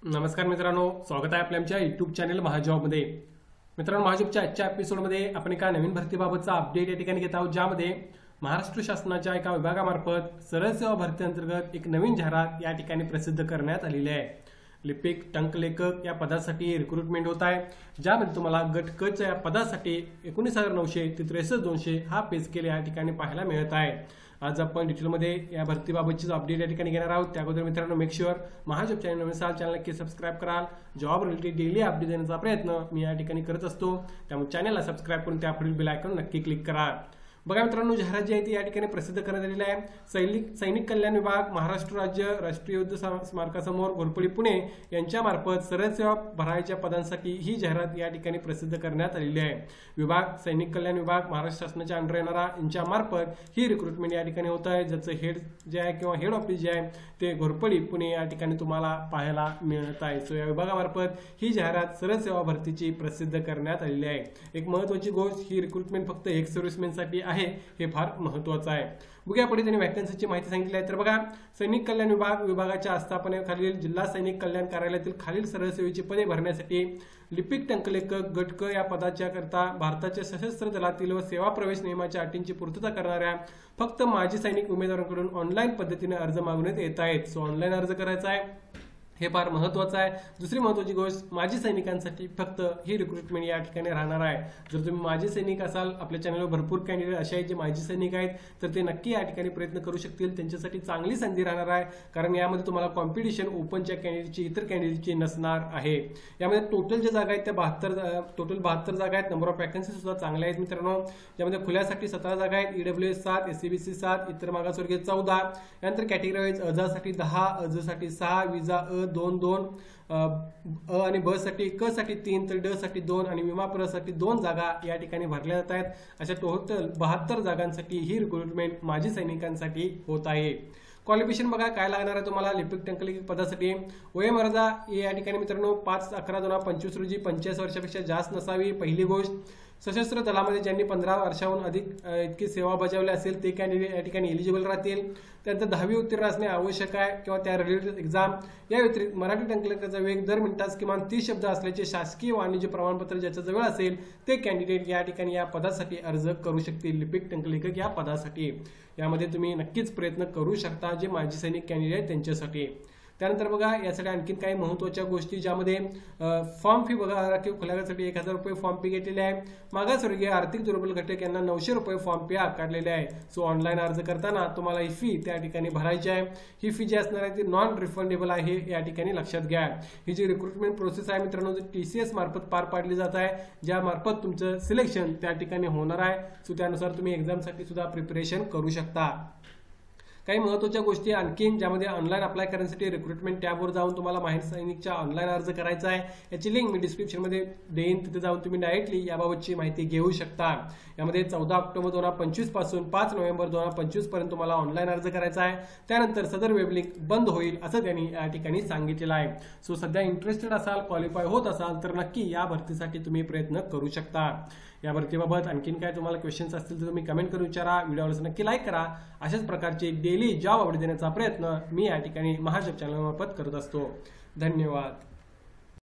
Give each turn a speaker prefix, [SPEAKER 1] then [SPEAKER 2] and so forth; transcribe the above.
[SPEAKER 1] नमस्कार मित्रांनो, स्वागत आहे आपल्या आमच्या युट्यूब चॅनल महाजॉबमध्ये। मित्रांनो, महाजॉबच्या आजच्या एपिसोडमध्ये आपण एका नवीन भरतीबाबतचा अपडेट या ठिकाणी घेत आहोत, ज्यामध्ये महाराष्ट्र शासनाच्या एका विभागामार्फत सरळ सेवा भरती अंतर्गत एक नवीन जाहिरात या ठिकाणी प्रसिद्ध करण्यात आलेली आहे। लिपिक टंकलेखक या पदासाठी रिक्रुटमेंट होत आहे, ज्यामध्ये तुम्हाला गट क च्या पदासाठी 19,900 ते 63,200 हा पे स्केल या ठिकाणी पाहायला मिळत आहे। आज आपण डिटेलमध्ये या भरतीबाबतची अपडेट या ठिकाणी घेणार आहोत। त्या अगोदर मित्रांनो, मेक शुअर महाजॉब चॅनल नवीन असाल चॅनल नक्की सबस्क्राईब कराल। जॉब रिलेटेड डेली अपडेट देण्याचा प्रयत्न मी या ठिकाणी करत असतो, त्यामुळे चॅनलला सबस्क्राईब करून त्यापुढील बेल आयकॉन नक्की क्लिक करा। बघा मित्रांनो, जाहिरात जी आहे ती या ठिकाणी प्रसिद्ध करण्यात आलेली आहे। सैनिक कल्याण विभाग, महाराष्ट्र राज्य राष्ट्रीय युद्ध स्मारकासमोर घोरपडी पुणे यांच्या मार्फत सरळ सेवा भरायच्या पदांसाठी ही जाहिरात या ठिकाणी प्रसिद्ध करण्यात आलेली आहे। विभाग सैनिक कल्याण विभाग महाराष्ट्र शासनाच्या अंडर येणारा यांच्या मार्फत ही रिक्रुटमेंट या ठिकाणी होत आहे, ज्याचं हेड जे आहे किंवा हेड ऑफिस जे आहे ते घोरपडी पुणे या ठिकाणी तुम्हाला पाहायला मिळत आहे। सो या विभागामार्फत ही जाहिरात सरळ सेवा भरतीची प्रसिद्ध करण्यात आलेली आहे। एक महत्त्वाची गोष्ट, ही रिक्रुटमेंट फक्त एक्स सर्व्हिसमॅनसाठी आहे, हे फार महत्त्वाचं आहे। बघूया पुढे त्यांनी वॅकन्सीची माहिती सांगितली आहे। तर बघा, सैनिक कल्याण विभागाच्या आस्थापनेखालील जिल्हा सैनिक कल्याण कार्यालयातील खालील सरळ सेवेची पदे भरण्यासाठी लिपिक टंकलेखक गट क या पदाच्या करता भारताच्या सशस्त्र दलातील व सेवा प्रवेश नियमाच्या अटींची पूर्तता करणाऱ्या फक्त माजी सैनिक उमेदवारांकडून ऑनलाईन पद्धतीने अर्ज मागवण्यात येत आहेत। सो ऑनलाईन अर्ज करायचा आहे, हे फार महत्त्वाचं आहे। दुसरी महत्त्वाची गोष्ट, माजी सैनिकांसाठी फक्त ही रिक्रुटमेंट या ठिकाणी राहणार आहे। जर तुम्ही माजी सैनिक असाल, आपल्या चॅनलवर भरपूर कॅन्डिडेट असे आहेत जे माजी सैनिक आहेत, तर ते नक्की या ठिकाणी प्रयत्न करू शकतील। त्यांच्यासाठी चांगली संधी राहणार आहे, कारण यामध्ये तुम्हाला कॉम्पिटिशन ओपनच्या कॅन्डिडेटची इतर कॅन्डिडेटची नसणार आहे। यामध्ये टोटल ज्या जागा आहेत त्या 72 जागा आहेत। नंबर ऑफ वॅकन्सी सुद्धा चांगल्या आहेत मित्रांनो, ज्यामध्ये खुल्यासाठी 17 जागा आहेत, ईडब्ल्यूएस 7, एससीबीसी 7, इतर मागासवर्गीय 14, यानंतर कॅटेगरी वाईज असाठी 10, असाठी 6, विजा 2 अ आणि ब साठी, क साठी 3, तर ड साठी 2 आणि विमा साठी 2 जागा या ठिकाणी भरल्या जात आहेत। अशा टोटल 72 जागांसाठी ही रिक्रुटमेंट माजी सैनिकांसाठी होत आहे। क्वालिफिकेशन बघा काय लागणार आहे तुम्हाला लिपिक टंकलेखक पदासाठी। वयोमर्यादा या ठिकाणी मित्रांनो 5/11/2025 रोजी 85 वर्षापेक्षा जास्त नसावी। पहिली गोष्ट, सशस्त्र दलामध्ये ज्यांनी 15 वर्षाहून अधिक इतकी सेवा बजावली असेल ते कॅन्डिडेट या ठिकाणी एलिजिबल राहतील। त्यानंतर 10वी उत्तीर्ण असणे आवश्यक आहे किंवा त्या रिलेटेड एक्झाम। या व्यतिरिक्त मराठी टंकलेखकाचा वेग दर मिनिटास किमान 30 शब्द असल्याचे शासकीय वाणिज्य प्रमाणपत्र ज्याच्या जवळ असेल ते कॅन्डिडेट या ठिकाणी या पदासाठी अर्ज करू शकतील, लिपिक टंकलेखक या पदासाठी। यामध्ये तुम्ही नक्कीच प्रयत्न करू शकता जे माजी सैनिक कॅन्डिडेट त्यांच्यासाठी। त्यानंतर बघा, यासाठी आणखीन काही महत्त्वाच्या गोष्टी, ज्यामध्ये फॉर्म फी बघा की खुल्यासाठी 1,000 रुपये फॉर्म फी घेतलेली आहे। मागासवर्गीय आर्थिक दुर्बल घटक यांना 900 रुपये फॉर्म फी आकारलेली आहे। सो ऑनलाईन अर्ज करताना तुम्हाला ही फी त्या ठिकाणी भरायची आहे। ही फी जी असणार आहे ती नॉन रिफंडेबल आहे, या ठिकाणी लक्षात घ्या। ही जी रिक्रुटमेंट प्रोसेस आहे मित्रांनो, TCS मार्फत पार पाडली जात आहे, ज्या मार्फत तुमचं सिलेक्शन त्या ठिकाणी होणार आहे। सो त्यानुसार तुम्ही एक्झामसाठी सुद्धा प्रिपरेशन करू शकता। काही महत्त्वाच्या गोष्टी आणखीन, ज्यामध्ये ऑनलाईन अप्लाय करण्यासाठी रिक्रुटमेंट टॅबवर जाऊन तुम्हाला माहिती सैनिकच्या ऑनलाईन अर्ज करायचा आहे। याची लिंक मी डिस्क्रिप्शनमध्ये देईन, तिथे जाऊन तुम्ही डायरेक्टली याबाबतची माहिती घेऊ शकता। यामध्ये 14 ऑक्टोबर 2025 पासून 5 नोव्हेंबर 2025 पर्यंत तुम्हाला ऑनलाईन अर्ज करायचा आहे। त्यानंतर सदर वेब लिंक बंद होईल असं त्यांनी या ठिकाणी सांगितलेलं आहे। सो सध्या इंटरेस्टेड असाल, क्वालिफाय होत असाल तर नक्की या भरतीसाठी तुम्ही प्रयत्न करू शकता। या भरतीबाबत आणखीन काय तुम्हाला क्वेश्चन्स असतील तर तुम्ही कमेंट करून विचारा, व्हिडिओला नक्की लाईक करा। अशाच प्रकारचे डेली जॉब अपडेट देण्याचा प्रयत्न मी या ठिकाणी महाजॉब चॅनलमार्फत करत असतो। धन्यवाद।